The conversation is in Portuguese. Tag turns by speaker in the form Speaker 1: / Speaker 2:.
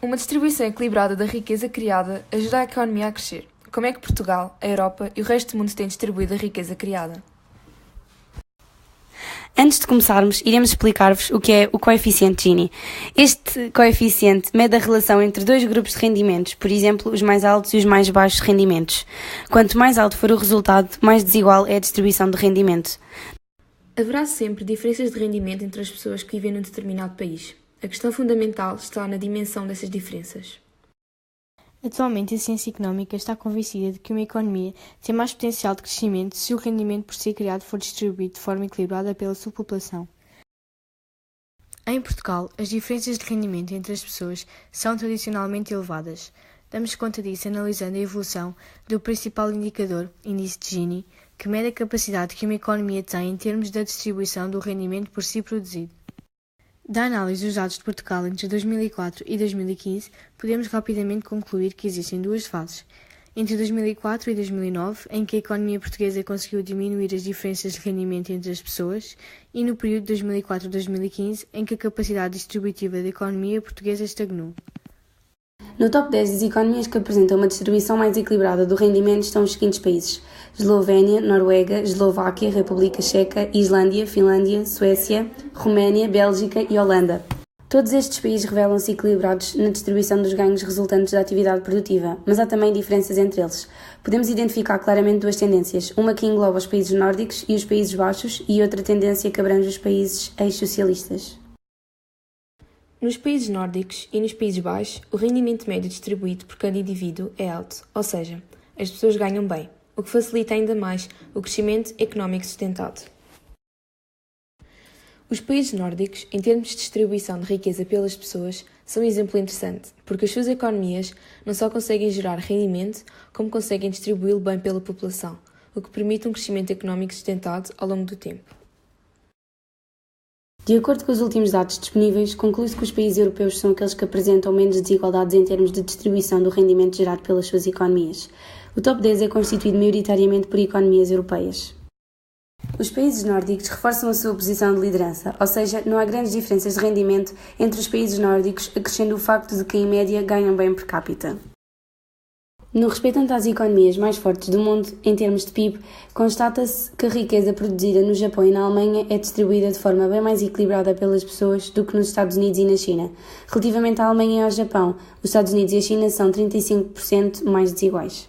Speaker 1: Uma distribuição equilibrada da riqueza criada ajuda a economia a crescer. Como é que Portugal, a Europa e o resto do mundo têm distribuído a riqueza criada?
Speaker 2: Antes de começarmos, iremos explicar-vos o que é o coeficiente Gini. Este coeficiente mede a relação entre dois grupos de rendimentos, por exemplo, os mais altos e os mais baixos rendimentos. Quanto mais alto for o resultado, mais desigual é a distribuição de rendimento.
Speaker 1: Haverá sempre diferenças de rendimento entre as pessoas que vivem num determinado país. A questão fundamental está na dimensão dessas diferenças.
Speaker 3: Atualmente, a ciência económica está convencida de que uma economia tem mais potencial de crescimento se o rendimento por ser criado for distribuído de forma equilibrada pela sua população. Em Portugal, as diferenças de rendimento entre as pessoas são tradicionalmente elevadas. Damos conta disso analisando a evolução do principal indicador, índice de Gini, que mede a capacidade que uma economia tem em termos da distribuição do rendimento por si produzido. Da análise dos dados de Portugal entre 2004 e 2015, podemos rapidamente concluir que existem duas fases. Entre 2004 e 2009, em que a economia portuguesa conseguiu diminuir as diferenças de rendimento entre as pessoas, e no período de 2004-2015, em que a capacidade distributiva da economia portuguesa estagnou.
Speaker 2: No top 10 das economias que apresentam uma distribuição mais equilibrada do rendimento estão os seguintes países: Eslovénia, Noruega, Eslováquia, República Checa, Islândia, Finlândia, Suécia, Roménia, Bélgica e Holanda. Todos estes países revelam-se equilibrados na distribuição dos ganhos resultantes da atividade produtiva, mas há também diferenças entre eles. Podemos identificar claramente duas tendências, uma que engloba os países nórdicos e os Países Baixos e outra tendência que abrange os países ex-socialistas.
Speaker 1: Nos países nórdicos e nos Países Baixos, o rendimento médio distribuído por cada indivíduo é alto, ou seja, as pessoas ganham bem, o que facilita ainda mais o crescimento económico sustentado. Os países nórdicos, em termos de distribuição de riqueza pelas pessoas, são um exemplo interessante, porque as suas economias não só conseguem gerar rendimento, como conseguem distribuí-lo bem pela população, o que permite um crescimento económico sustentado ao longo do tempo.
Speaker 2: De acordo com os últimos dados disponíveis, conclui-se que os países europeus são aqueles que apresentam menos desigualdades em termos de distribuição do rendimento gerado pelas suas economias. O top 10 é constituído maioritariamente por economias europeias. Os países nórdicos reforçam a sua posição de liderança, ou seja, não há grandes diferenças de rendimento entre os países nórdicos, acrescendo o facto de que, em média, ganham bem per capita. No respeitante às economias mais fortes do mundo, em termos de PIB, constata-se que a riqueza produzida no Japão e na Alemanha é distribuída de forma bem mais equilibrada pelas pessoas do que nos Estados Unidos e na China. Relativamente à Alemanha e ao Japão, os Estados Unidos e a China são 35% mais desiguais.